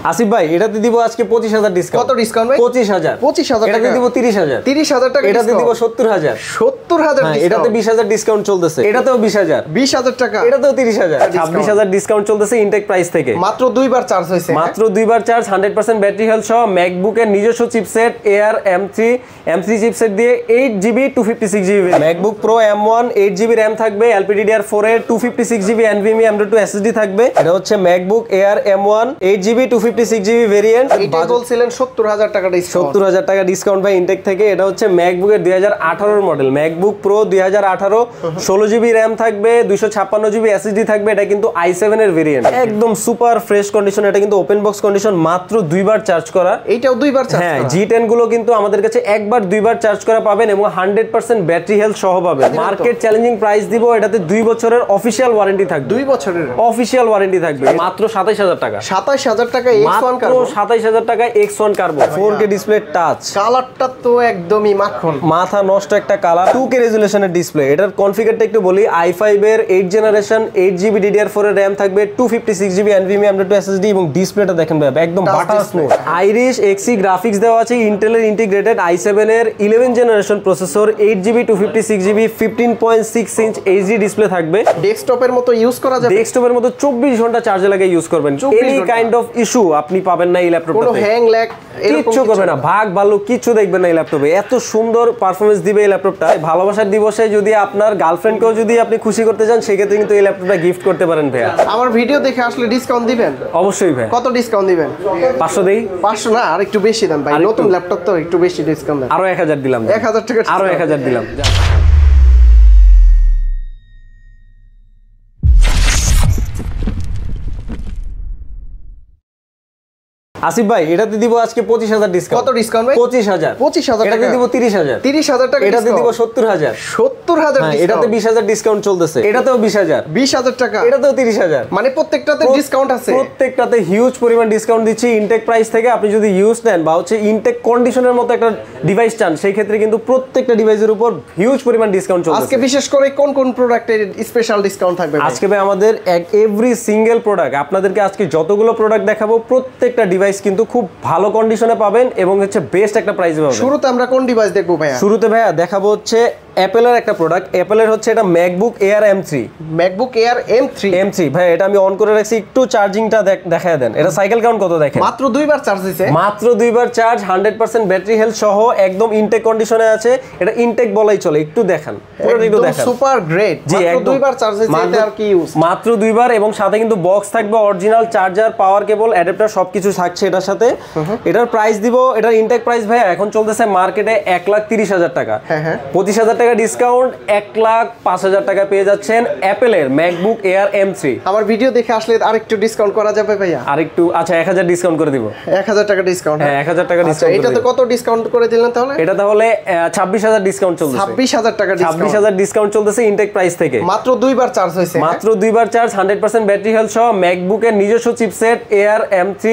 আসিফ ভাই এটাতে দিব আজকে 25000 ডিসকাউন্ট। কত ডিসকাউন্ট ভাই? 25000। 25000 এটাতে দিব 30000। 30000 টাকা এটাতে দিব 70000। 70000 ডিসকাউন্ট। এটাতে 20000 ডিসকাউন্ট চলতেছে। এটাতেও 20000। 20000 টাকা। এটাতেও 30000। 26000 ডিসকাউন্ট চলতেছে ইনটেক প্রাইস থেকে। মাত্র দুইবার চার্জ হইছে। মাত্র দুইবার চার্জ, 100% ব্যাটারি হেলথ সহ ম্যাকবুকের নিজস্ব চিপসেট এয়ার M3 চিপসেট দিয়ে 8GB 256GB। MacBook pro M1 8GB RAM থাকবে, LPDDR4 এর 256GB NVMe M.2 SSD থাকবে। এটা হচ্ছে MacBook Air M1 8GB 256GB variant. এটা বলছিলেন 70000 টাকা ডিসকাউন্ট। 70000 টাকা ডিসকাউন্ট ভাই ইনটেক থেকে। এটা হচ্ছে ম্যাকবুকের 2018 এর model, MacBook pro 2018 16GB RAM থাকবে, 256GB SSD থাকবে। এটা কিন্তু i7 এর ভেরিয়েন্ট, একদম সুপার ফ্রেশ কন্ডিশন। এটা কিন্তু ওপেন বক্স কন্ডিশন, মাত্র দুইবার চার্জ করা। এইটাও দুইবার চার্জ। হ্যাঁ, G10 গুলো কিন্তু আমাদের কাছে একবার দুইবার চার্জ করা পাবেন এবং 100% ব্যাটারি হেলথ সহ পাবেন। মার্কেট চ্যালেঞ্জিং প্রাইস দিব। এটাতে 2 বছরের অফিশিয়াল ওয়ারেন্টি থাকবে। 2 বছরের অফিশিয়াল ওয়ারেন্টি থাকবে। মাত্র 27000 টাকা। 27000 টাকা X1 কার্বন। 27000 টাকা X1 carbon 4K display touch. কালারটা তো একদমই মাখন, মাথা নষ্ট একটা কালার। 2K রেজোলিউশনের display. এটার কনফিগারটা একটু বলি। i5 এর 8 জেনারেশন 8GB DDR4 এর RAM থাকবে, 256GB NVMe M.2 SSD এবং ডিসপ্লেটা দেখেন ভাই একদম butter smooth. Irish Xe graphics দেওয়া আছে, ইন্টেলের ইন্টিগ্রেটেড i7 এর 11 generation processor, 8GB 256GB 15.6 inch HD display থাকবে। ডেস্কটপের মতো ইউজ করা যাবে। ডেস্কটপের মতো 24 ঘন্টা চার্জে লাগিয়ে ইউজ করবেন। এনি কাইন্ড অফ ইস্যু আপনি পাবেন না এই ল্যাপটপটাতে। কোনো হ্যাং ল্যাগ কিচ্ছু করবে না, ভাগ ভালো কিচ্ছু দেখবেন না এই ল্যাপটপে। এত সুন্দর পারফরম্যান্স দিবে এই ল্যাপটপটা। ভালোবাসার দিবসে যদি আপনার গার্লফ্রেন্ডকেও যদি আপনি খুশি করতে চান, সেক্ষেত্রে কিন্তু এই ল্যাপটপটা গিফট করতে পারেন ভাইয়া। আমার ভিডিও দেখে আসলে ডিসকাউন্ট দিবেন? অবশ্যই ভাই। কত ডিসকাউন্ট দিবেন? 500 দেই। 500 না, আর একটু বেশি দেন ভাই, নতুন ল্যাপটপ তো একটু বেশি ডিসকাউন্ট দেন। আরো 1000 দিলাম। 1000 টাকা। আরো 1000 দিলাম। আসিফ ভাই এটাতে দিব আজকে 25000 ডিসকাউন্ট। কত ডিসকাউন্ট ভাই? 25000। 25000 টাকা। এটাতে দিব 30000। 30000 টাকা। এটাতে দিব 70000। 70000 ডিসকাউন্ট। এটাতে 20000 ডিসকাউন্ট চলতেছে। এটাতেও 20000। 20000 টাকা। এটাতেও 30000। মানে প্রত্যেকটাতে ডিসকাউন্ট আছে। প্রত্যেকটাতে হিউজ পরিমাণ ডিসকাউন্ট দিচ্ছি ইনটেক প্রাইস থেকে। আপনি যদি ইউজ নেন বা হচ্ছে ইনটেক কন্ডিশনের মতো একটা ডিভাইস চান, সেই ক্ষেত্রে কিন্তু প্রত্যেকটা ডিভাইসের উপর হিউজ পরিমাণ ডিসকাউন্ট চলছে। আজকে বিশেষ করে কোন কোন প্রোডাক্টের স্পেশাল ডিসকাউন্ট থাকবে? আজকে ভাই আমাদের এভরি সিঙ্গেল প্রোডাক্ট, আপনাদেরকে আজকে যতগুলো প্রোডাক্ট দেখাবো প্রত্যেকটা ডিভাইস কিন্তু খুব ভালো কন্ডিশনে পাবেন এবং হচ্ছে বেস্ট একটা প্রাইসে পাবেন। শুরুতে আমরা কোন ডিভাইস দেখবো ভাইয়া? শুরুতে ভাইয়া দেখাবো হচ্ছে অ্যাপেলের একটা প্রোডাক্ট। অ্যাপেলের হচ্ছে এটা MacBook air M3। MacBook air M3 ভাই এটা আমি অন করে রাখছি, একটু চার্জিংটা দেখায় দেন। এটা সাইকেল কাউন্ট কত দেখেন? মাত্র দুইবার চার্জ দিছে। মাত্র দুইবার চার্জ, 100% ব্যাটারি হেলথ সহ একদম ইনটেক কন্ডিশনে আছে। এটা ইনটেক বলাই চলে। একটু দেখান, পুরো একটু দেখান। Super great. মাত্র দুইবার চার্জ দিছে, এটা আর কি ইউজ? মাত্র দুইবার, এবং সাথে কিন্তু বক্স থাকবে, অরিজিনাল চার্জার, পাওয়ার কেবল, অ্যাডাপ্টার সবকিছু থাকছে এটার সাথে। এটার প্রাইস দিব, এটার ইনটেক প্রাইস ভাই এখন চলতেছে মার্কেটে 1,30,000 টাকা। 25000 টাকা ডিসকাউন্ট, 1,05,000 টাকা পেয়ে যাচ্ছেন অ্যাপেলের ম্যাকবুক এয়ার M3। আমার ভিডিও দেখে আসলে আরেকটু ডিসকাউন্ট করা যাবে ভাইয়া? আরেকটু, আচ্ছা 1000 ডিসকাউন্ট করে দিব। 1000 টাকা ডিসকাউন্ট? হ্যাঁ 1000 টাকা ডিসকাউন্ট। এটা তো কত ডিসকাউন্ট করে দিলেন তাহলে? এটা তাহলে 26000 ডিসকাউন্ট চলতেছে। 26000 টাকা ডিসকাউন্ট। 26000 ডিসকাউন্ট চলতেছে ইনটেক প্রাইস থেকে। মাত্র দুইবার চার্জ হইছে। মাত্র দুইবার চার্জ, 100% ব্যাটারি হেলথ সহ ম্যাকবুকের নিজস্ব চিপসেট এয়ার M3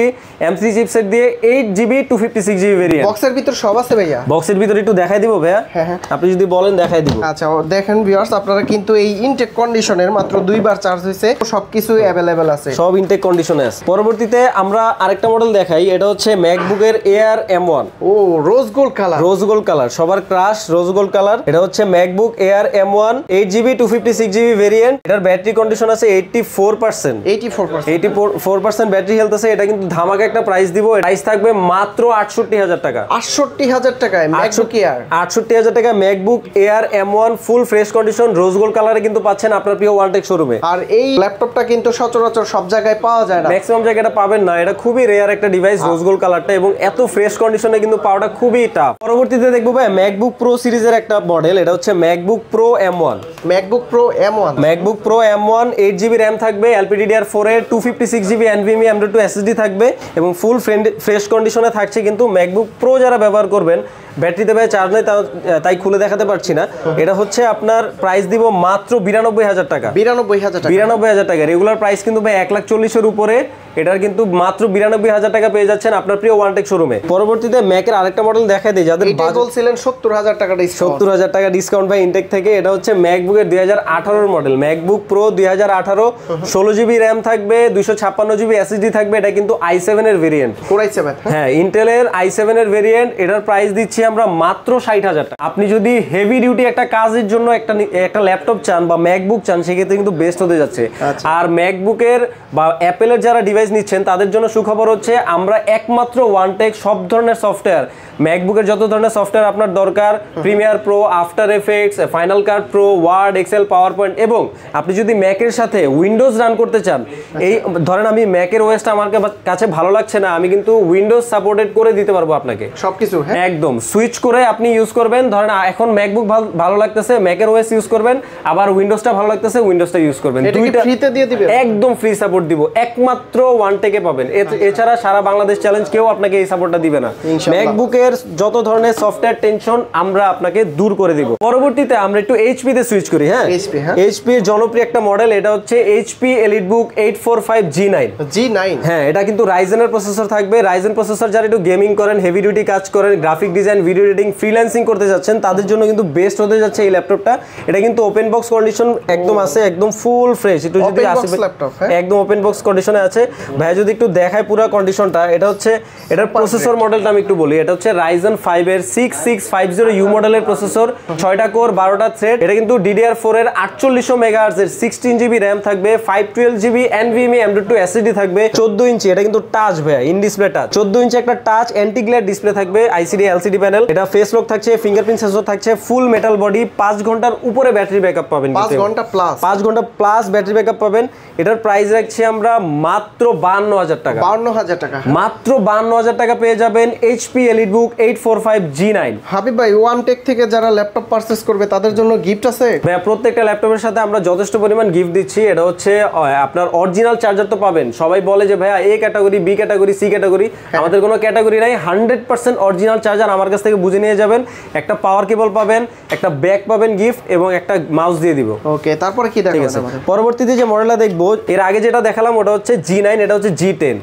চিপসেট দিয়ে 8GB 256GB ভেরিয়েন্ট। বক্সের ভিতর সব আছে ভাইয়া? বক্সের ভিতর একটু দেখাই দিব ভাইয়া। হ্যাঁ আপনি যদি বলেন দেখাই দিব। আচ্ছা দেখেন ভিউয়ার্স, আপনারা কিন্তু এই ইনটেক কন্ডিশনের মাত্র দুইবার চার্জ হইছে, সবকিছু अवेलेबल আছে, সব ইনটেক কন্ডিশনে আছে। পরবর্তীতে আমরা আরেকটা মডেল দেখাই। এটা হচ্ছে ম্যাকবুকের এয়ার M1। ও rose gold colour. Rose gold colour, সবার ক্রাশ রোজ গোল্ড কালার। এটা হচ্ছে MacBook Air M1 8GB 256GB variant. এটার ব্যাটারি কন্ডিশন আছে 84%। 84% ব্যাটারি হেলথ আছে। এটা কিন্তু ধামাকা একটা প্রাইস দিব। প্রাইস থাকবে মাত্র 68000 টাকা। 68000 টাকায় ম্যাকবুক এয়ার। 68000 টাকা ম্যাকবুক এয়ার M1 ফুল ফ্রেশ কন্ডিশন রোজ গোল্ড কালারে কিন্তু পাচ্ছেন আপনার প্রিয় ওয়ালটেক শোরুমে। আর এই ল্যাপটপটা কিন্তু সচরাচর সব জায়গায় পাওয়া যায় না, ম্যাক্সিমাম জায়গায় এটা পাবেন না। এটা খুবই রেয়ার একটা ডিভাইস, রোজ গোল্ড কালারটা, এবং এত ফ্রেশ কন্ডিশনে কিন্তু পাওয়াটা খুবই টাফ। পরবর্তীতে দেখবো ভাই ম্যাকবুক প্রো সিরিজের একটা মডেল। এটা হচ্ছে MacBook pro M1। MacBook pro M1 8GB RAM থাকবে, LPDDR4 এর 256GB NVMe M.2 SSD থাকবে এবং ফুল ফ্রেশ কন্ডিশনে থাকছে। কিন্তু ম্যাকবুক প্রো যারা ব্যবহার করবেন, ব্যাটারিতে ভাই চার্জ নেই, তাই খুলে দেখাতে পারছি না। এটা হচ্ছে আপনার প্রাইস দিব মাত্র 92000 টাকা। 92000 টাকা। 92000 টাকা। রেগুলার প্রাইস কিন্তু ভাই 1,40,000 এর উপরে। এটার কিন্তু মাত্র 92,000 টাকা পেয়ে যাচ্ছেন আপনার প্রিয় ওয়ানটেক শোরুমে। পরবর্তীতে ম্যাকের আরেকটা মডেল দেখা দিই, যাদের এটা বলছিলেন 70,000 টাকা ডিসকাউন্ট, 70,000 টাকা ডিসকাউন্ট ভাই ইনটেক থেকে। এটা হচ্ছে ম্যাকবুকের 2018 model, MacBook pro 2018, 16 GB RAM থাকবে, 256 জিবি এসএসডি থাকবে। এটা কিন্তু i7 এর ভেরিয়েন্ট, কোর i7, হ্যাঁ ইন্টেলের i7 এর ভেরিয়েন্ট। এটার প্রাইস দিচ্ছি আমরা মাত্র 60,000 টাকা। আপনি যদি হেভি ডিউটি একটা কাজের জন্য একটা ল্যাপটপ চান বা ম্যাকবুক চান, সেক্ষেত্রে কিন্তু বেস্ট হতে যাচ্ছে। আর ম্যাকবুকের বা অ্যাপেলের যারা ডিভাইস নিচ্ছেন তাদের জন্য সুখবর হচ্ছে আমরা একমাত্র ওয়ানটেক সব ধরনের সফটওয়্যার, ম্যাকবুকের যত ধরনের সফটওয়্যার আপনার দরকার, Premiere Pro, After Effects, Final Cut Pro, Word, Excel, PowerPoint, এবং আপনি যদি ম্যাকের সাথে উইন্ডোজ রান করতে চান, এই ধরেন আমি ম্যাকের ওএসটা আমার কাছে ভালো লাগছে না, আমি কিন্তু উইন্ডোজ সাপোর্টেড করে দিতে পারবো আপনাকে সবকিছু। একদম সুইচ করে আপনি ইউজ করবেন। ধরেন এখন ম্যাকবুক ভালো লাগতেছে, ম্যাকের ওএস ইউজ করবেন, আবার উইন্ডোজটা ভালো লাগতেছে, উইন্ডোজটা ইউজ করবেন। দুইটা ফ্রিতে দিয়ে দিবেন, একদম ফ্রি সাপোর্ট দিব, একমাত্র ওয়ানটেকে পাবেন। এছাড়া সারা বাংলাদেশ চ্যালেঞ্জ কেউ আপনাকে এই সাপোর্টটা দিবে না। ম্যাকবুকের যত ধরনের সফটওয়্যার টেনশন আমরা আপনাকে দূর করে দিব। পরবর্তীতে আমরা একটু এইচপি তে সুইচ করি। হ্যাঁ, এইচপি এর জনপ্রিয় একটা মডেল, এটা হচ্ছে এইচপি এলিটবুক 845 G9। হ্যাঁ, এটা কিন্তু রাইজেনের প্রসেসর থাকবে। রাইজেন প্রসেসর যারা একটু গেমিং করেন, হেভি ডিউটি কাজ করেন, graphic design, video editing, freelancing করতে যাচ্ছেন, তাদের জন্য কিন্তু বেস্ট হতে যাচ্ছে এই ল্যাপটপটা। এটা কিন্তু ওপেন বক্স কন্ডিশন একদম আছে, একদম ফুল ফ্রেশ। একটু যদি একদম ওপেন বক্স কন্ডিশনে আছে ভাই, যদি একটু দেখায় পুরো কন্ডিশনটা। এটা হচ্ছে এটার প্রসেসর মডেলটা আমি একটু বলি। এটা হচ্ছে Ryzen 5 এর 6650U মডেলের প্রসেসর, 6টা কোর, 12টা থ্রেড। এটা কিন্তু DDR4 এর 4800 মেগাহার্টজ এর 16 জিবি র‍্যাম থাকবে, 512 জিবি NVMe M.2 SSD থাকবে, 14 ইঞ্চি। এটা কিন্তু টাচ ভাই, ইন ডিসপ্লে টাচ, 14 ইঞ্চি একটা টাচ অ্যান্টি গ্লেয়ার ডিসপ্লে থাকবে, ICD LCD প্যানেল। এটা ফেস লক থাকছে, ফিঙ্গারপ্রিন্ট সেন্সর থাকছে, ফুল মেটাল বডি, 5 ঘন্টার উপরে ব্যাটারি ব্যাকআপ পাবেন, 5 ঘন্টা প্লাস ব্যাটারি ব্যাকআপ পাবেন। এটার প্রাইস রাখছি আমরা মাত্র 52,000 টাকা। 52,000 টাকা, মাত্র 52,000 টাকা পেয়ে যাবেন এইচপি এলিটবুক 845 G9। হাবিব ভাই, ওয়ানটেক থেকে যারা ল্যাপটপ পারচেজ করবে তাদের জন্য গিফট আছে ভাই? প্রত্যেকটা ল্যাপটপের সাথে আমরা যথেষ্ট পরিমাণ গিফট দিচ্ছি। এটা হচ্ছে আপনার অরিজিনাল চার্জার তো পাবেন। সবাই বলে যে ভাইয়া A category, B category, C category, আমাদের কোনো ক্যাটাগরি নাই। 100% অরিজিনাল চার্জার আমার কাছ থেকে বুঝে নিয়ে যাবেন। একটা পাওয়ার কেবল পাবেন, একটা ব্যাগ পাবেন গিফট, এবং একটা মাউস দিয়ে দিব। ওকে, তারপরে কি দেখাবেন আমাদের? পরবর্তীতে যে মডেলটা দেখবো, এর আগে যেটা দেখালাম ওটা হচ্ছে G9, এটা হচ্ছে G10।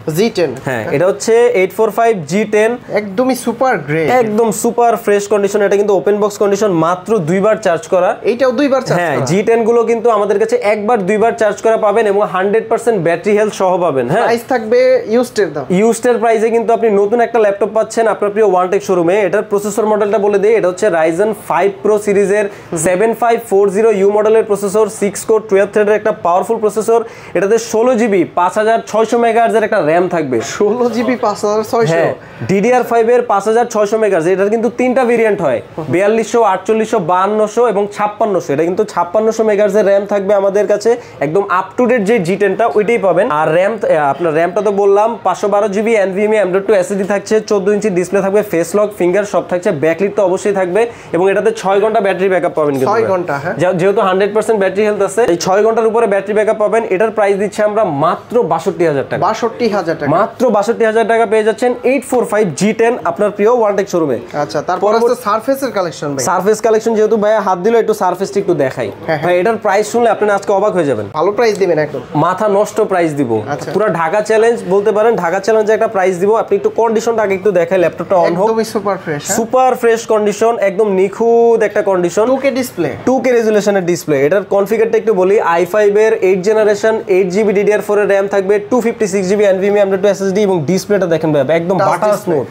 হ্যাঁ, এটা হচ্ছে 845 G10, একদমই সুপার গ্রেড, একদম সুপার ফ্রেশ কন্ডিশন। এটা কিন্তু ওপেন বক্স কন্ডিশন, মাত্র 2 বার চার্জ করা। এইটাও 2 বার চার্জ। হ্যাঁ, G10 গুলো কিন্তু আমাদের কাছে একবার 2 বার চার্জ করা পাবেন, এবং 100% ব্যাটারি হেলথ সহ পাবেন। হ্যাঁ, প্রাইস থাকবে ইউজড দাম, ইউজড প্রাইসে কিন্তু আপনি নতুন একটা ল্যাপটপ পাচ্ছেন আপনার প্রিয় ওয়ানটেক শোরুমে। এটার প্রসেসর মডেলটা বলে দেই, এটা হচ্ছে Ryzen 5 Pro সিরিজের 7540U মডেলের প্রসেসর, 6 কোর 12 থ্রেডের একটা পাওয়ারফুল প্রসেসর। এটাতে 16 জিবি 5600 মেগাহার্টজ এর একটা র‍্যাম থাকবে, 16 জিবি 5600। হ্যাঁ, DDR5 এর 5600 মেগাহার্টজ। এটার কিন্তু 3টা ভেরিয়েন্ট হয়, 4200, 4800, 5200 এবং 5600। এটা কিন্তু 5600 মেগাহার্টজ এর র‍্যাম থাকবে আমাদের কাছে। একদম আপ টু ডেট যে G10টা ওইটাই পাবেন। আর র‍্যাম, আপনার র‍্যামটা তো বললাম, 512 জিবি NVMe M.2 SSD থাকছে, 14 ইঞ্চি ডিসপ্লে থাকবে, ফেস লক, ফিঙ্গার সব থাকছে, ব্যাকলিট তো অবশ্যই থাকবে, এবং এটাতে 6 ঘন্টা ব্যাটারি ব্যাকআপ পাবেন। 6 ঘন্টা, হ্যাঁ, যেহেতু 100% ব্যাটারি হেলথ আছে, এই 6 ঘন্টার উপরে ব্যাটারি ব্যাকআপ পাবেন। এটার প্রাইস দিচ্ছি আমরা মাত্র 62,000 টাকা। 62,000 টাকা, মাত্র 62,000 টাকা পেয়ে যাচ্ছেন 845 G10 আপনার প্রিয় ওয়ানটেক শোরুমে। আচ্ছা, তারপর আছে সারফেসের কালেকশন ভাই। সারফেস কালেকশন যেহেতু ভাই হাত দিল, একটু সারফেসটা একটু দেখাই। ভাই, এটার প্রাইস শুনলে আপনি আজকে অবাক হয়ে যাবেন। ভালো প্রাইস দিবেন, একদম মাথা নষ্ট প্রাইস দিব। পুরো ঢাকা চ্যালেঞ্জ বলতে পারেন, ঢাকা চ্যালেঞ্জে একটা প্রাইস দিব। আপনি একটু কন্ডিশনটা আগে একটু দেখাই, ল্যাপটপটা অন হোক। একদমই super fresh, super fresh condition, একদম নিখুঁত একটা condition. 2K display, 2K রেজোলিউশনের display. এটার কনফিগারটা একটু বলি, i5 এর 8 জেনারেশন, 8 জিবি DDR4 এর র‍্যাম থাকবে, 256 জিবি NVMe M.2 SSD, এবং ডিসপ্লেটা দেখেন ভাই একদম butter smooth,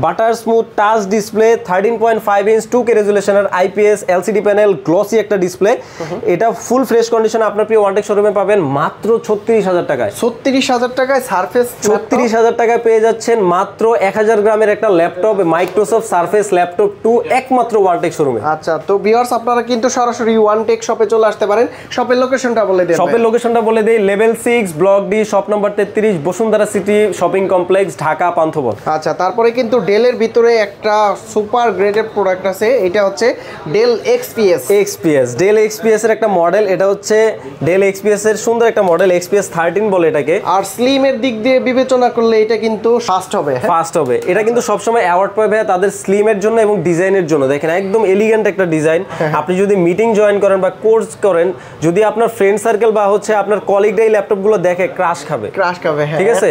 butter smooth touch display, 13.5 inch 2K রেজোলিউশনের IPS LCD panel, glossy একটা ডিসপ্লে। এটা ফুল ফ্রেশ কন্ডিশনে আপনার প্রিয় ওয়ানটেক শোরুমে পাবেন মাত্র 36,000 টাকায়। 36,000 টাকায় সারফেস, 36,000 টাকায় পেয়ে যাচ্ছেন মাত্র 1000 গ্রামের একটা ল্যাপটপ, মাইক্রোসফট সারফেস ল্যাপটপ 2, একমাত্র ওয়ানটেক শোরুমে। আচ্ছা, তো ভিউয়ার্স আপনারা কিন্তু সরাসরি ওয়ানটেক শপে চলে আসতে পারেন। শপের লোকেশনটা বলে দেন। শপের লোকেশনটা বলে দেই, level 6 block D, shop number 33, Bashundhara city shopping complex, Dhaka Panthapath. আচ্ছা, তারপরে কিন্তু ডেলের ভিতরে একটা সুপার গ্রেডের প্রোডাক্ট আছে, এটা হচ্ছে ডেল এক্সপিএস। ডেল এক্সপিএস এর একটা মডেল, এটা হচ্ছে ডেল এক্সপিএস এর সুন্দর একটা মডেল, এক্সপিএস 13 বলে এটাকে। আর স্লিমের দিক দিয়ে বিবেচনা করলে এটা কিন্তু ফাস্ট হবে। এটা কিন্তু সবসময় অ্যাওয়ার্ড পাবে তাদের স্লিমের জন্য এবং ডিজাইনের জন্য। দেখেন একদম এলিগেন্ট একটা ডিজাইন। আপনি যদি মিটিং জয়েন করেন বা কোর্স করেন, যদি আপনার ফ্রেন্ড সার্কেল বা হচ্ছে আপনার কলিগরা এই ল্যাপটপগুলো দেখে ক্রাশ খাবে। ঠিক আছে,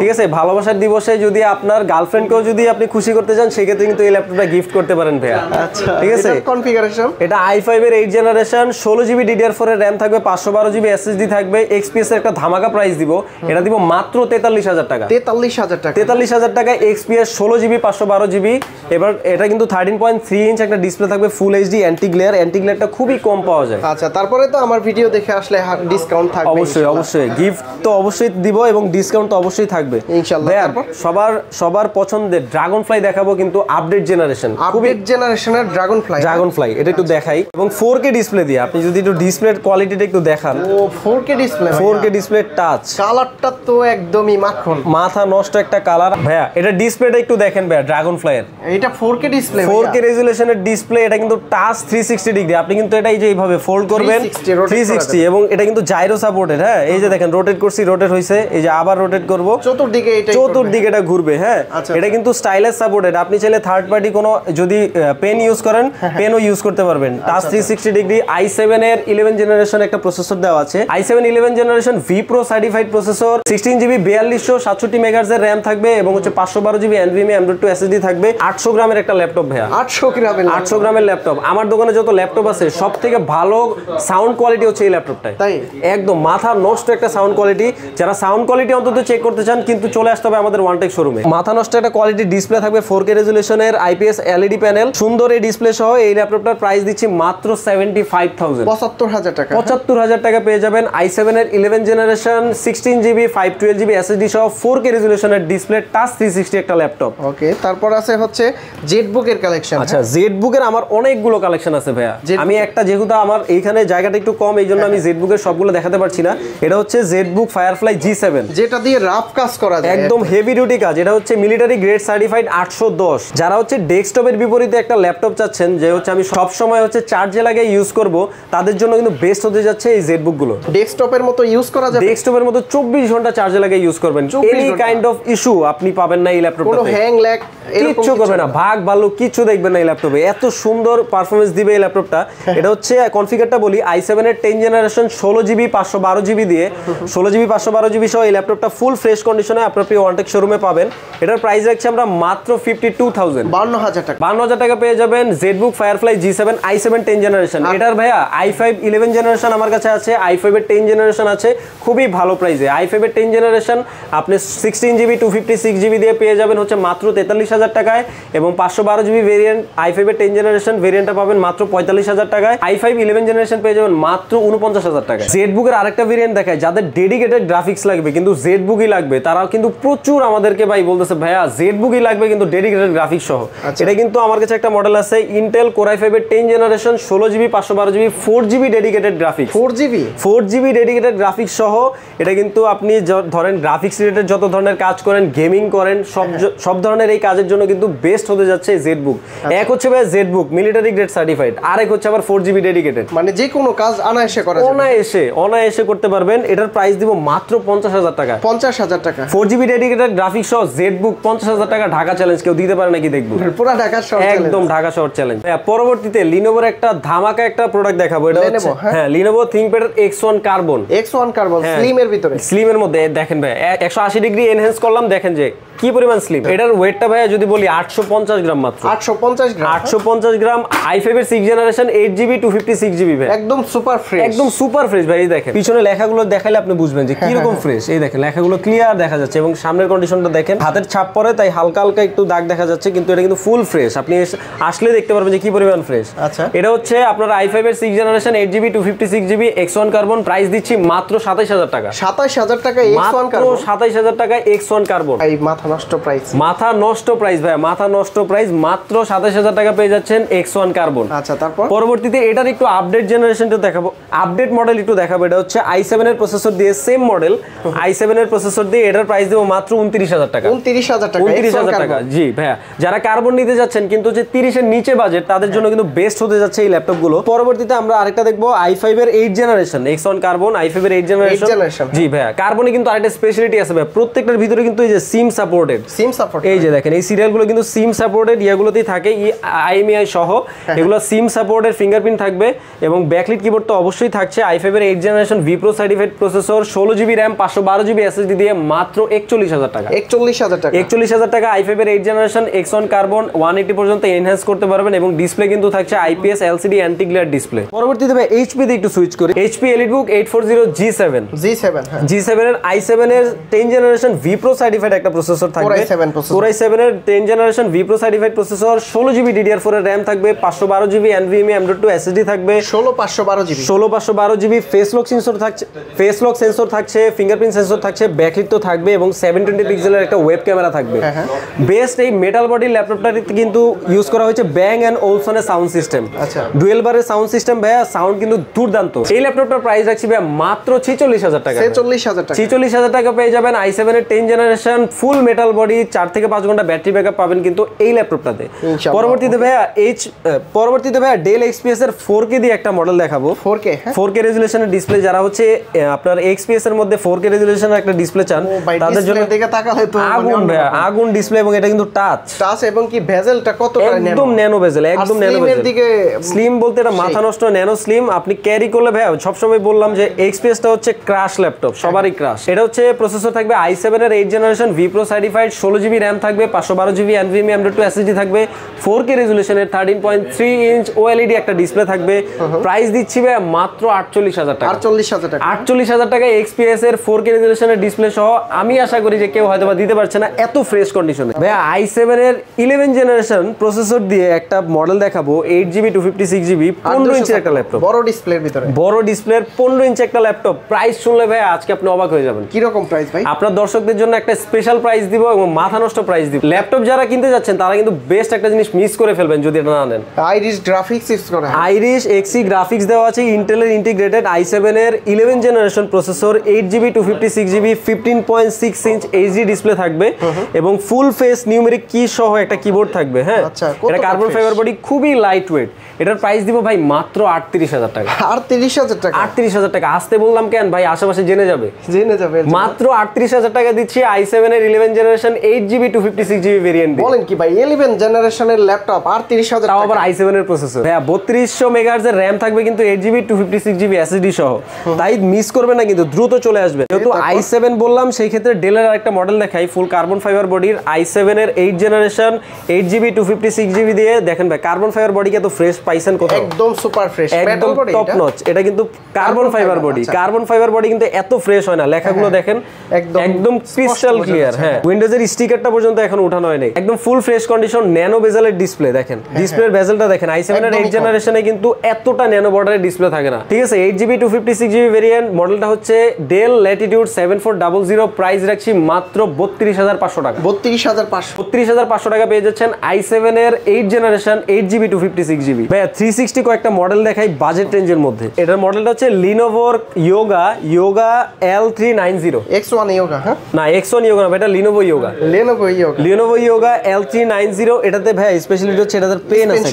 ঠিক আছে। ভালোবাসার দিবসে যদি আপনার গার্লফ্রেন্ডকেও যদি আপনি খুশি করতে চান, সেক্ষেত্রে কিন্তু এই ল্যাপটপটা গিফট করতে পারেন ভাইয়া। আচ্ছা, ঠিক আছে। কনফিগারেশন এটা i5 এর 8 জেনারেশন, 16GB DDR4 এর RAM থাকবে, 512GB SSD থাকবে। এক্সপিএস এর একটা ধামাকা প্রাইস দিব, এটা দিব মাত্র 43000 টাকা। 43000 টাকা এক্সপিএস 16GB 512GB। এবার এটা কিন্তু 13.3 ইঞ্চ একটা ডিসপ্লে থাকবে, ফুল এইচডি অ্যান্টি গ্লেয়ারটা খুবই কম পাওয়া যায়। আচ্ছা, তারপরে তো আমার ভিডিও দেখে আসলে ডিসকাউন্ট থাকবে। অবশ্যই গিফট তো অবশ্যই দিব এবং ডিসকাউন্ট তো অবশ্যই থাকবে ইনশাআল্লাহ। সবার পছন্দের ড্রাগন ফ্লাই দেখাবো, কিন্তু আপডেট জেনারেশনের ড্রাগন ফ্লাই এটা একটু দেখাই, এবং 4K ডিসপ্লে দিয়ে। আপনি যদি একটু ডিসপ্লের কোয়ালিটিটা একটু দেখান। 4K ডিসপ্লে টাচ, কালারটা তো একদমই মাথা নষ্ট একটা কালার ভাইয়া। এটা ডিসপ্লেটা একটু দেখেন ভাইয়া, ড্রাগন ফ্লাই এর এটা 4K ডিসপ্লে, 4K রেজোলিউশনের ডিসপ্লে। এটা কিন্তু টাচ 360 ডিগ্রি। আপনি কিন্তু এটা এই যে এইভাবে ফোল্ড করবেন 360, এবং এটা কিন্তু জাইরো সাপোর্টেড। হ্যাঁ, এই যে দেখেন রোটেট করছি, রোটেট হইছে, এই যে আবার রোটেট করব, চতুর্দিকে এটা ঘুরবে। হ্যাঁ, এটা কিন্তু স্টাইলাস সাপোর্টেড। আপনি চাইলে থার্ড পার্টি কোনো যদি পেন ইউজ করেন, পেনও ইউজ করতে পারবেন। Touch 360 degree. i7 এর 11 জেনারেশন একটা প্রসেসর দেওয়া আছে, i7 11 generation V Pro certified processor, 16GB 4267 megahertz এর RAM থাকবে, এবং হচ্ছে 512GB NVMe M.2 SSD থাকবে। 800 গ্রামের একটা ল্যাপটপ ভাইয়া, 800 গ্রামের ল্যাপটপ। আমার দোকানে যত ল্যাপটপ আছে সব থেকে ভালো সাউন্ড কোয়ালিটি হচ্ছে এই ল্যাপটপটাই। তাই একদম মাথা নষ্ট একটা সাউন্ড কোয়ালিটি। যারা সাউন্ড কোয়ালিটি অন্তত চেক করতে চান, কিন্তু চলে আসতে হবে আমাদের ওয়ানটেক শোরুমে। মাথা নষ্ট একটা কোয়ালিটি ডিসপ্লে থাকবে, 4K রেজোলিউশনের IPS LED প্যানেল, সুন্দর এই ডিসপ্লে সহ এই ল্যাপটপটার প্রাইস দিচ্ছি মাত্র 75,000, 75,000 টাকা পেয়ে যাবেন। i7 এর 11 জেনারেশন 16GB 512GB SSD সহ 4K রেজোলিউশনের ডিসপ্লে, টাচ 360 একটা ল্যাপটপ। ওকে, তারপর আছে হচ্ছে জেটবুকের কালেকশন। আচ্ছা, জেটবুকের আমার অনেকগুলো কালেকশন আছে ভাইয়া। আমি একটা, যেহেতু আমার এইখানে জায়গাটা একটু কম, এই জন্য আমি জেটবুকের সবগুলো দেখাতে পারছি না। এটা হচ্ছে জেটবুক ফায়ারফ্লাই G7, যেটা দিয়ে রাফ কাজ করা যায়, একদম হেভি ডিউটি কাজ। এটা হচ্ছে মিলিটারি গ্রেড সার্টিফাইড 810। যারা হচ্ছে ডেস্কটপের বিপরীতে একটা ল্যাপটপ চাচ্ছেন, যে হচ্ছে আমি সব সময় হচ্ছে চার্জে লাগিয়ে ইউজ করব, তাদের জন্য কিন্তু বেস্ট হতে যাচ্ছে এই জেটবুক গুলো। ডেস্কটপের মতো ইউজ করা যাবে, ডেস্কটপের মতো 24 ঘন্টা চার্জে লাগিয়ে ইউজ করবেন। এনি কাইন্ড অফ ইস্যু আপনি পাবেন না এই ল্যাপটপটাতে। কোনো হ্যাং ল্যাগ কিচ্ছু করবে না, ভাগ ভালো কিচ্ছু দেখবেন না এই ল্যাপটপে। এত সুন্দর পারফরমেন্স দিবে এই ল্যাপটপটা। এটা হচ্ছে কনফিগারটা বলি, i7 এর 10 জেনারেশন 16GB 512GB দিয়ে, 16GB 512GB সহ এই ল্যাপটপটা ফুল ফ্রেশ কন্ডিশনে আপনার প্রিয় ওয়ানটেক শোরুমে পাবেন। এটার প্রাইস রাখছি আমরা মাত্র 52,000, 52,000 টাকা পেয়ে যাবেন Jetbook firefly G7 i7 10 generation. এটার ভাইয়া i5 11 জেনারেশন আমার কাছে আছে, i5 এর 10 জেনারেশন আছে, খুবই ভালো প্রাইসে। i5 এর 10 জেনারেশন আপনি 16GB 256GB দিয়ে পেয়ে যাবেন হচ্ছে মাত্র 43,000 টাকায়, এবং 512GB ভেরিয়েন্ট i5 এর 10 জেনারেশন ভেরিয়েন্টটা পাবেন মাত্র 45,000 টাকায়। i5 11 জেনারেশন পেয়ে যাবেন মাত্র 49,000 টাকায়। জেটবুকের আরেকটা ভেরিয়েন্ট দেখায়, যাদের ডেডিকেটেড গ্রাফিক্স লাগবে কিন্তু জেটবুকই লাগবে, তারাও কিন্তু প্রচুর আমাদেরকে ভাই বলতেছে ভাইয়া জেটবুকই লাগবে কিন্তু ডেডিকেটেড গ্রাফিক্স সহ। এটা কিন্তু আমার কাছে একটা মডেল আছে, ইন্টেল কোর i5 এর 10 generation 16GB 512GB 4GB dedicated graphics, 4GB dedicated graphics সহ। এটা কিন্তু আপনি ধরেন গ্রাফিক্স রিলেটেড যত ধরনের কাজ করেন, গেমিং করেন, সব ধরনের এই কাজের জন্য কিন্তু বেস্ট হতে যাচ্ছে জেটবুক। এক হচ্ছে ভাই জেটবুক মিলিটারি গ্রেড সার্টিফাইড, আরেক হচ্ছে আবার 4GB ডেডিকেটেড, মানে যে কোনো কাজ অনায়াসে করা যাবে, অনায়াসে করতে পারবেন। এটার প্রাইস দিব মাত্র 50,000 টাকা, 50,000 টাকা। 4GB ডেডিকেটেড গ্রাফিক্স সহ জেটবুক 50,000 টাকা। ঢাকা চ্যালেঞ্জ কেউ দিতে পারে নাকি দেখবো, পুরো ঢাকা শহর, একদম ঢাকা শহর চ্যালেঞ্জ। পরবর্তীতে লিনোভোর একটা ধামাকা একটা প্রোডাক্ট দেখাবো। এটা হচ্ছে হ্যাঁ লিনোভো থিংকপ্যাড X1 কার্বন, স্লিমের ভিতরে, স্লিমের মধ্যে দেখেন ভাই 180 ডিগ্রি এনহ্যান্স করলাম, দেখেন যে কি পরিমাণ স্লিম। এটার ওয়েটটা ভাইয়া যদি বলি 850 গ্রাম মাত্র, 850 গ্রাম। i5 এর 6 জেনারেশন 8GB 256GB ভাই, একদম সুপার ফ্রেশ ভাই। এই দেখেন পিছনে লেখাগুলো দেখাইলে আপনি বুঝবেন যে কি রকম ফ্রেশ। এই দেখেন লেখাগুলো ক্লিয়ার দেখা যাচ্ছে, এবং সামনের কন্ডিশনটা দেখেন, হাতের ছাপ পরে তাই হালকা হালকা একটু দাগ দেখা যাচ্ছে, কিন্তু এটা কিন্তু ফুল ফ্রেশ। আপনি আসলে দেখতে পারবেন যে কি পরিমাণ ফ্রেশ। আচ্ছা, এটা হচ্ছে আপনার i5 এর 6 generation 8GB 256GB X1 carbon, price দিচ্ছি মাত্র 27,000 টাকা, 27,000 টাকা X1 কার্বন, 27,000 টাকা X1 কার্বন। এই মাথা নষ্ট প্রাইস, মাথা নষ্ট প্রাইস ভাই, মাথা নষ্ট প্রাইস, মাত্র 27000 টাকা পেয়ে যাচ্ছেন X1 কার্বন। আচ্ছা, তারপর পরবর্তীতে এটার একটু আপডেট জেনারেশনটা দেখাবো, আপডেট মডেল একটু দেখাবো। এটা হচ্ছে i7 এর প্রসেসর দিয়ে, সেম মডেল i7 এর প্রসেসর দিয়ে এটার প্রাইস দেবো মাত্র 29000 টাকা। 29000 টাকা, 29000 টাকা, জি ভাইয়া। যারা কার্বন নিতে যাচ্ছেন কিন্তু যে 30 এর নিচে বাজেট, তাদের জন্য কিন্তু বেস্ট হতে যাচ্ছে এই ল্যাপটপগুলো। পরবর্তীতে আমরা আরেকটা দেখবো i5 এর 8 জেনারেশন, X1 কার্বন i5 এর 8 জেনারেশন। জি ভাইয়া, কার্বনে কিন্তু আরেকটা স্পেশালিটি আছে ভাই, প্রত্যেকটার ভিতরে কিন্তু এই যে সিম সাপোর্টেড, এই যে দেখেন এই সিরিয়ালগুলো কিন্তু সিম সাপোর্টেড, ইয়াগুলোতেই থাকে IMEI সহ, এগুলো সিম সাপোর্টেড, ফিঙ্গারপ্রিন্ট থাকবে এবং ব্যাকলিট কিবোর্ড তো অবশ্যই থাকছে। i5 এর 8 generation V pro certified processor, 16GB RAM 512GB SSD দিয়ে মাত্র 41000 টাকা। 41000 টাকা i5 এর 8 জেনারেশন X1 কার্বন 180 পর্যন্ত এনহ্যান্স করতে পারবেন এবং ডিসপ্লে কিন্তু থাকছে IPS LCD anti glare display. পরবর্তীতে ভাই HP তে একটু সুইচ করি, HP EliteBook 840 G7 এর i7 এর 10 জেনারেশন ভি প্রো সার্টিফাইড একটা প্রসেসর থাকবে, Core i7 এর 10 generation V pro certified processor, 16GB DDR4 এর RAM থাকবে, 512GB NVMe M.2 SSD থাকবে, 16512GB ফেস লক সেন্সর থাকছে, ফিঙ্গারপ্রিন্ট সেন্সর থাকছে, ব্যাকলিট তো থাকবে এবং 720 পিক্সেলের একটা ওয়েব ক্যামেরা থাকবে। বেস্ট এই মেটাল বডি ল্যাপটপটাতে কিন্তু ইউজ করা হয়েছে ব্যাং এন্ড ওলসনের সাউন্ড সিস্টেম, ডুয়েল বারের সাউন্ড সিস্টেম ভাইয়া, সাউন্ড কিন্তু দুর্দান্ত। এই ল্যাপটপটার প্রাইস রাখছি ভাইয়া মাত্র 46000 টাকা। 46000 টাকা পেয়ে যাবেন i7 এর 10 জেনারেশন ফুল মেটাল বডি, 4 থেকে 5 ঘন্টা ব্যাটারি ব্যাকআপ পাবেন কিন্তু এই ল্যাপটপটাতে। পরবর্তীতে ভাইয়া ডেল XPS এর 4K দিয়ে একটা মডেল দেখাবো, 4K রেজুলেশনের ডিসপ্লে। যারা হচ্ছে আপনার XPS এর মধ্যে 4K রেজুলেশনের একটা ডিসপ্লে চান, তাদের জন্য দিকে তাকালে তো আগুন ডিসপ্লে, এবং এটা কিন্তু টাচ এবং কি ভেজেলটা কতটা একদম ন্যানো ভেজেল, একদম ন্যানো ভেজেল, স্লিম বলতে এটা মাথা নষ্ট ন্যানো স্লিম। আপনি ক্যারি করলে ভাইয়া সবসময় বললাম যে XPS টা হচ্ছে ক্রাশ ল্যাপটপ, সবারই ক্রাশ। এটা হচ্ছে প্রসেসর থাকবে i7 এর 8 generation V pro certified, 16GB RAM থাকবে, 512GB NVMe M.2 SSD থাকবে, 4K রেজুলেশনের 13.3 ইঞ্চ OLED একটা ডিসপ্লে থাকবে। প্রাইস দিচ্ছি ভাই মাত্র 48000 টাকা। 48000 টাকা XPS এর 4K রেজুলেশনের ডিসপ্লে সহ। আমি আশা করি যে কেউ হয়তো বা দিতে পারছে না এত ফ্রেশ কন্ডিশনে। ভাই i7 এর 11 জেনারেশন প্রসেসর দিয়ে একটা মডেল দেখাবো, 8GB 256GB 15 ইঞ্চের একটা ল্যাপটপ, বড় ডিসপ্লের ভিতরে, বড় ডিসপ্লের 15 ইঞ্চি একটা ল্যাপটপ। প্রাইস শুনলে ভাই আজকে আপনি অবাক হয়ে যাবেন। কি রকম প্রাইস ভাই? আপনার দর্শকদের জন্য একটা স্পেশাল প্রাইস দিব এবং মাথা নষ্ট প্রাইস দিব। ল্যাপটপ যারা কিনতে যাচ্ছেন তারা কিন্তু বেস্ট একটা জিনিস মিস করে ফেলবেন যদি এটা না নেন। আইরিশ গ্রাফিক্স ইউজ করা, আইরিশ Xe গ্রাফিক্স দেওয়া আছে, ইন্টেলের ইন্টিগ্রেটেড i7 এর 11 generation processor, 8GB 256GB 15.6 inch HD display থাকবে এবং ফুল ফেস নিউমেরিক কি সহ একটা কিবোর্ড থাকবে। হ্যাঁ, এটা কার্বন ফাইবার বডি, খুবই লাইট ওয়েট। এটার প্রাইস দিব ভাই মাত্র 38000 টাকা। 38000 টাকা। আসতে বললাম কেন ভাই, আশেপাশে জেনে যাবে। মাত্র 38000 টাকা দিচ্ছি i7 এর 11 জেনারেশন 8GB 256GB ভেরিয়েন্ট। বলেন কি ভাই, 11 জেনারেশনের ল্যাপটপ 38000 টাকা, তাও আবার i7 এর প্রসেসর। ভাই 3200 মেগাহার্জ এর RAM থাকবে কিন্তু 8GB 256GB SSD সহ। তাই মিস করবেন না, কিন্তু দ্রুত চলে আসবে। যেহেতু i7 বললাম, সেই ক্ষেত্রে ডেলের আরেকটা মডেল দেখাই, ফুল কার্বন ফাইবার বডির i7 এর 8 জেনারেশন 8GB 256GB দিয়ে। দেখেন ভাই কার্বন ফাইবার বডিকে তো ফ্রেশ পাইছেন কোথাও? একদম সুপার ফ্রেশ, একদম টপ নচ। এটা কিন্তু carbon fibre body, carbon fibre body কিন্তু এত ফ্রেশ হয় না। লেখাগুলো দেখেন একদম ক্রিস্টাল ক্লিয়ার। হ্যাঁ, উইন্ডোজের স্টিকারটা পর্যন্ত এখন উঠানো হয়নি, একদম ফুল ফ্রেশ কন্ডিশন। ন্যানো বেজেলের ডিসপ্লে দেখেন, ডিসপ্লের বেজেলটা দেখেন। i7 এর 8 জেনারেশনে কিন্তু এতটা ন্যানো বর্ডারের ডিসপ্লে থাকে না, ঠিক আছে। 8GB 256GB ভেরিয়েন্ট, মডেলটা হচ্ছে ডেল ল্যাটিটিউড 7400। প্রাইস রাখছি মাত্র 32500 টাকা। 32500 টাকা পেয়ে যাচ্ছেন i7 এর 8 জেনারেশন 8GB 256GB। ভাই 360 কয়েকটা মডেল দেখাই বাজেট রেঞ্জের মধ্যে। এটার মডেলটা হচ্ছে লিনোভোর ইয়োগা L390 X1 ইয়োগা। হ্যাঁ না, X1 ইয়োগা না, এটা লিনোভো ইয়োগা L390। এটাতে ভাই স্পেশালিটি হচ্ছে এটাতে পেন আছে,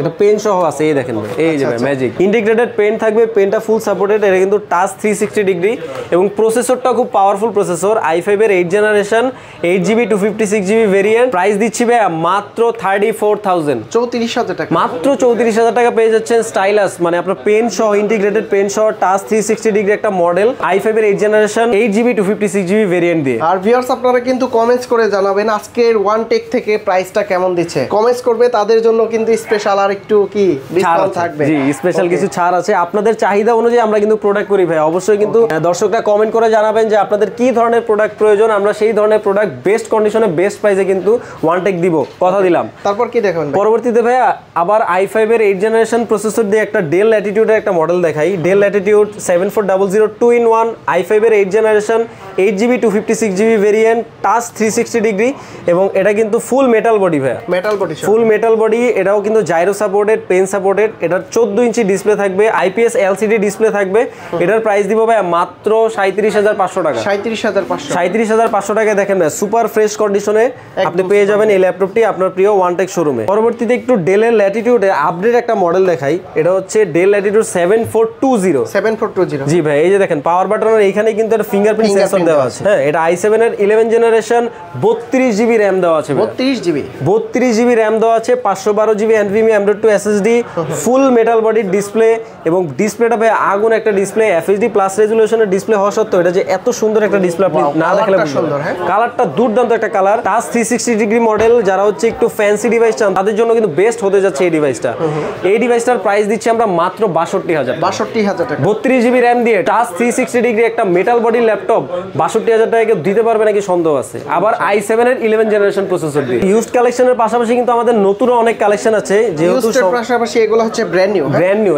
এটা পেন সহ আছে। এই দেখেন এই যে ম্যাজিক ইন্টিগ্রেটেড পেন থাকবে, পেনটা ফুল সাপোর্টেড। এটা কিন্তু টাচ 360 ডিগ্রি এবং প্রসেসরটা খুব পাওয়ারফুল প্রসেসর, i5 এর 8 generation 8GB 256GB variant. Price দিচ্ছি ভাই মাত্র 34000 টাকা। মাত্র 34000 টাকা পেয়ে যাচ্ছেন স্টাইলাস, মানে আপনার পেন সহ, ইন্টিগ্রেটেড পেন সহ, টাচ 360 ডিগ্রি একটা মডেল, i5 এর 8 জেনারেশন 8GB 256GB ভেরিয়েন্ট দিয়ে। আর ভিউয়ার্স আপনারা কিন্তু কমেন্টস করে জানাবেন আজকের ওয়ান টেক থেকে প্রাইসটা কেমন দিচ্ছে। কমেন্টস করবে, তাদের জন্য কিন্তু স্পেশাল আর একটু কি ডিসকাউন্ট থাকবে। জি, স্পেশাল কিছু ছাড় আছে। আপনাদের চাহিদা অনুযায়ী আমরা কিন্তু প্রোডাক্ট করি ভাই। অবশ্যই কিন্তু দর্শকরা কমেন্ট করে জানাবেন যে আপনাদের কি ধরনের প্রোডাক্ট প্রয়োজন, আমরা সেই ধরনের প্রোডাক্ট বেস্ট কন্ডিশনে বেস্ট প্রাইসে কিন্তু ওয়ান টেক দিব, কথা দিলাম। তারপর কি দেখুন পরবর্তীতে ভাই আবার i5 এর 8 জেনারেশন প্রসেসর দিয়ে একটা ডেল ল্যাটিটিউডের একটা মডেল দেখাই, ডেল ল্যাটিটিউড 7400 2-in-1 i5 এর 8 generation 8GB 256GB variant, touch 360 degree এবং এটা কিন্তু ফুল মেটাল বডি ভাই, মেটাল বডি, ফুল মেটাল বডি। এটাও কিন্তু জাইরো সাপোর্টেড, পেন সাপোর্টেড। এটার 14 ইঞ্চি ডিসপ্লে থাকবে, আইপিএস এলসিডি ডিসপ্লে থাকবে। এটার প্রাইস দিব ভাই মাত্র 37,500 টাকা। 37,500 টাকায় দেখেন ভাই সুপার ফ্রেশ কন্ডিশনে আপনি পেয়ে যাবেন এই ল্যাপটপটি আপনার প্রিয় ওয়ানটেক শোরুমে। পরবর্তীতে একটু ডেলের ল্যাটিটিউডে আপডেট একটা মডেল দেখাই। এটা হচ্ছে ডেল ল্যাটিটিউড 7420। জি ভাই, এই যে দেখেন পাওয়ার বাটনের এইখানে কিন্তু একটা ফিঙ্গারপ্রিন্ট সেন্সর দেওয়া আছে। হ্যাঁ, এটা i7 এর 11 জেনারেশন, 32 জিবি র‍্যাম দেওয়া আছে। 32 জিবি র‍্যাম দেওয়া আছে, 512 জিবি NVMe M.2 SSD, ফুল মেটাল বডির ডিসপ্লে এবং ডিসপ্লেটা ভাই আগুন একটা ডিসপ্লে, FHD প্লাস রেজুলেশনের ডিসপ্লে হওয়া সত্ত্বেও এটা যে এত সুন্দর একটা ডিসপ্লে আপনি না দেখলে বুঝবেন না। কালারটা দুর্দান্ত একটা কালার, টাচ 360 ডিগ্রি মডেল। যারা হচ্ছে একটু ফ্যান্সি ডিভাইস চান তাদের জন্য কিন্তু বেস্ট হতে যাচ্ছে এই ডিভাইসটা। এই ডিভাইসটার প্রাইস দিচ্ছি আমরা মাত্র 62,000 টাকা। 32 জিবি র‍্যাম দিয়ে টাচ 360 ডিগ্রি একটা মেটাল বডির ল্যাপটপ 62,000 টাকা কেউ দিতে পারবে নাকি সন্দেহ আছে। আবার i7 এর 11 জেনারেশন প্রসেসর দিয়ে। ইউজড কালেকশনের পাশাপাশি কিন্তু আমাদের নতুন অনেক কালেকশন আছে, যেহেতু পাশাপাশি এগুলো হচ্ছে ব্র্যান্ড নিউ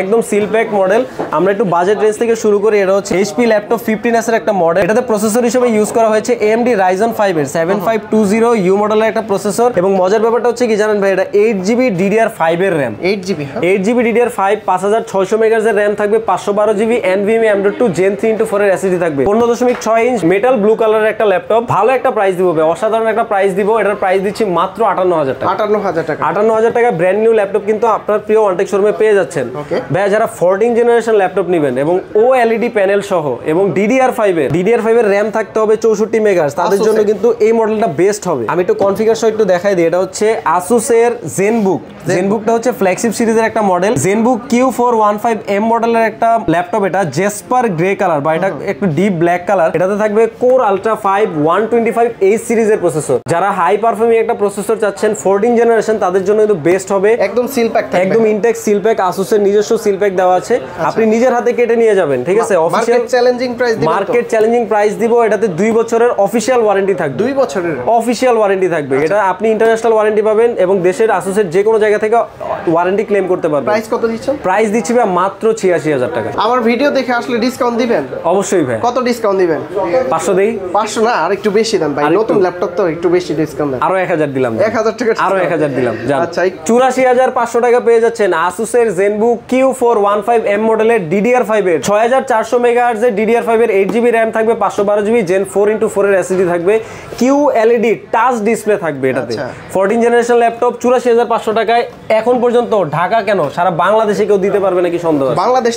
একদম সিল প্যাক মডেল। আমরা একটু বাজেট রেঞ্জ থেকে শুরু করি। এটা হচ্ছে HP ল্যাপটপ 15s এর একটা মডেল। এটাতে প্রসেসর হিসেবে ইউজ করা হয়েছে AMD Ryzen 5 এর 7520U মডেলের একটা প্রসেসর। এবং মজার ব্যাপারটা হচ্ছে কি জানেন ভাই, এটা 8GB DDR5 এর RAM, 8GB DDR5, 5600 মেগাহার্জ এর RAM থাকবে, 512 GB NVMe M.2 Gen 3x4 এর SSD থাকবে, 15.6 ইঞ্চ মেটাল ব্লু কালারের একটা ল্যাপটপ। ভালো একটা প্রাইস দিব ভাই, অসাধারণ একটা প্রাইস দিব। এটার প্রাইস দিচ্ছি মাত্র 58,000 টাকা। 58,000 টাকা ব্র্যান্ড নিউ ল্যাপটপ কিন্তু আপনার প্রিয় ওয়ানটেক শোরুমে পেয়ে যাচ্ছেন। ভাই যারা 14 জেনারেশন ল্যাপটপ নেবেন এবং OLED প্যানেল সহ এবং DDR5 এর RAM থাকতে হবে 64 মেগাহার্জ, তাদের জন্য কিন্তু এই মডেলটা বেস্ট হবে। আমি একটু কনফিগার সহ একটু দেখাই দিই। এটা হচ্ছে Asus এর ZenBook হচ্ছে ফ্ল্যাগশিপ সিরিজের একটা মডেল। ZenBook Q415M মডেলের একটা ল্যাপটপ। এটা জেসপার গ্রে কালার বা এটা একটু ডিপ ব্ল্যাক কালার। এটাতে থাকবে Core Ultra 5 125H সিরিজের প্রসেসর। যারা হাই পারফর্মিং একটা প্রসেসর চাচ্ছেন 14 জেনারেশন তাদের জন্য কিন্তু বেস্ট হবে। একদম সিল প্যাক থাকবে, একদম ইনটেক সিল প্যাক, Asus এর নিজস্ব সিল প্যাক দেওয়া আছে। আপনি নিজের হাতে কেটে নিয়ে যাবেন, ঠিক আছে? অফিশিয়াল মার্কেট চ্যালেঞ্জিং প্রাইস দিব। এটাতে 2 বছরের অফিশিয়াল ওয়ারেন্টি থাকবে। 2 বছরের অফিশিয়াল ওয়ারেন্টি থাকবে। এটা আপনি ইন্টারন্যাশনাল ওয়ারেন্টি পাবেন এবং দেশের Asus এর যে কোনো জায়গা থেকে ওয়ারেন্টি ক্লেম করতে পারবেন। প্রাইস কত দিচ্ছেন? প্রাইস দিচ্ছি ভাই মাত্র 86,000 টাকা। আমার ভিডিও দেখে আসলে ডিসকাউন্ট দিবেন? অবশ্যই ভাই। কত ডিসকাউন্ট দিবেন? 500 দেই। 500 না, আর একটু বেশি দেন ভাই, নতুন ল্যাপটপ তো একটু বেশি ডিসকাউন্ট দেন। আরো 1000 দিলাম। 1000 টাকা আরো 1000 দিলাম। আচ্ছা, 84,500 টাকা পেয়ে যাচ্ছেন Asus এর ZenBook Q415M মডেলের DDR5 এর 6400 মেগাহার্জ এর DDR5 এর 8GB RAM থাকবে, 512 জিবি Gen 4x4 এর SSD থাকবে, QLED টাচ ডিসপ্লে থাকবে এটাতে। 14 জেনারেশন ল্যাপটপ 84,500 টাকায় এখন পর্যন্ত ঢাকা কেন সারা বাংলাদেশে কেউ দিতে পারবে নাকি সন্দেহ আছে? বাংলাদেশ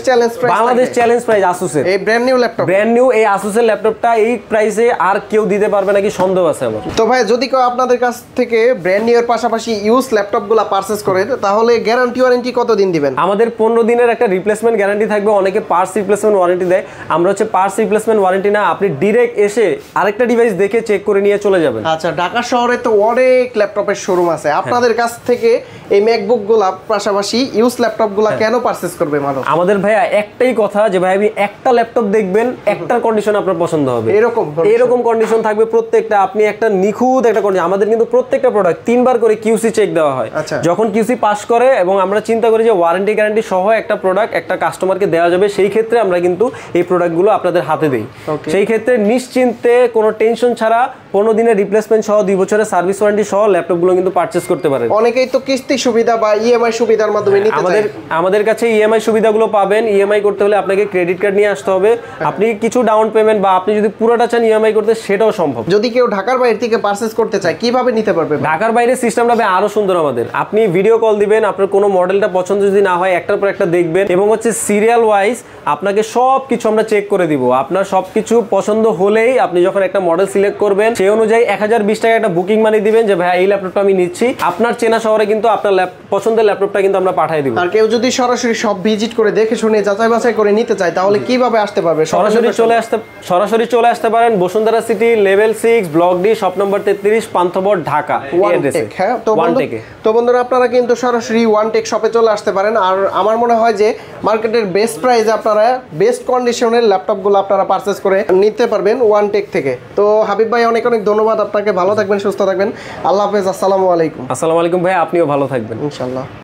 চ্যালেঞ্জ প্রাইস Asus এর এই ব্র্যান্ড নিউ এই Asus এর ল্যাপটপটা এই প্রাইসে আর কেউ দিতে পারবে নাকি সন্দেহ আছে আমার। তো ভাই যদি কেউ আপনাদের কাছ থেকে ব্র্যান্ড নিউ এর পাশাপাশি ইউজ ল্যাপটপগুলো পারচেজ করে তাহলে গ্যারান্টি ওয়ারেন্টি কত দিন দিবেন? আমাদের 15 দিনের একটা রিপ্লেসমেন্ট গ্যারান্টি থাকবে। অনেকে পার্টস রিপ্লেসমেন্ট ওয়ারেন্টি দেয়, আমরা হচ্ছে পার্টস রিপ্লেসমেন্ট ওয়ারেন্টি না, আপনি ডাইরেক্ট এসে আরেকটা ডিভাইস দেখে চেক করে নিয়ে চলে যাবেন। আচ্ছা, ঢাকা শহরে তো অনেক ল্যাপটপের শোরুম আছে, আপনাদের কাছ থেকে এই ম্যাকবুক গুলা পাশাপাশি ইউজ ল্যাপটপ গুলা কেন পারচেজ করবে মানুষ? আমাদের ভাইয়া একটাই কথা যে ভাই আপনি একটা ল্যাপটপ দেখবেন, একটার কন্ডিশন আপনার পছন্দ হবে, এরকম কন্ডিশন থাকবে প্রত্যেকটা। আপনি একটা নিখুঁত একটা কন্ডিশন, আমাদের কিন্তু প্রত্যেকটা প্রোডাক্ট 3 বার করে কিউসি চেক দেওয়া হয়। যখন কিউসি পাস করে এবং আমরা চিন্তা করি যে ওয়ারেন্টি গ্যারান্টি সহ একটা প্রোডাক্ট একটা কাস্টমারকে দেওয়া যাবে, সেই ক্ষেত্রে আমরা কিন্তু এই প্রোডাক্টগুলো আপনাদের হাতে দেই। সেই ক্ষেত্রে নিশ্চিন্তে কোনো টেনশন ছাড়া 15 দিনের রিপ্লেসমেন্ট সহ 2 বছরের সার্ভিস ওয়ারেন্টি সহ ল্যাপটপগুলো কিন্তু পারচেজ করতে পারেন। অনেকেই তো কিস্তি সুবিধা বা ইএমআই সুবিধার মাধ্যমে নিতে চায়। আমাদের কাছে ইএমআই সুবিধাগুলো পাবেন। ইএমআই করতে হলে আপনাকে ক্রেডিট কার্ড নিয়ে আসতে হবে। আপনি কিছু ডাউন পেমেন্ট বা আপনি যদি পুরোটা চান ইএমআই করতে সেটাও সম্ভব। যদি কেউ ঢাকার বাইরে থেকে পারচেজ করতে চায় কিভাবে নিতে পারবে? ঢাকার বাইরে সিস্টেমটা আরো সুন্দর আমাদের। আপনি ভিডিও কল দিবেন, আপনার কোনো মডেলটা পছন্দ যদি না হয় একটার পর একটা দেখবেন এবং হচ্ছে সিরিয়াল ওয়াইজ আপনাকে সবকিছু আমরা চেক করে দিব। আপনার সবকিছু পছন্দ হলেই আপনি যখন একটা মডেল সিলেক্ট করবেন সেই অনুযায়ী 1020 টাকা একটা বুকিং মানি দিবেন যে ভাই এই ল্যাপটপটা আমি নিচ্ছি। আপনার চেনা শহরে কিন্তু আপনার পছন্দের ল্যাপটপটা কিন্তু আমরা পাঠিয়ে দিব। আর কেউ যদি সরাসরি সব ভিজিট করে দেখে শুনে যাচাই বাছাই করে নিতে চায় তাহলে কিভাবে আসতে পারবে? সরাসরি চলে আসতে পারেন Bashundhara city level 6 block D shop number 33 Panthapath Dhaka. হ্যাঁ, তো বন্ধুরা আপনারা কিন্তু সরাসরি ওয়ানটেক শপে চলে আসতে পারেন। আর আমার মনে হয় যে মার্কেটের বেস্ট প্রাইসে আপনারা বেস্ট কন্ডিশনের ল্যাপটপগুলো আপনারা পারচেজ করে নিতে পারবেন ওয়ানটেক থেকে। তো হাবিব ভাই অনেক ধন্যবাদ আপনাকে। ভালো থাকবেন, সুস্থ থাকবেন। আল্লাহ হাফেজ। আসসালামু আলাইকুম। আসসালামু আলাইকুম ভাই, আপনিও ভালো থাকবেন ইনশাআল্লাহ।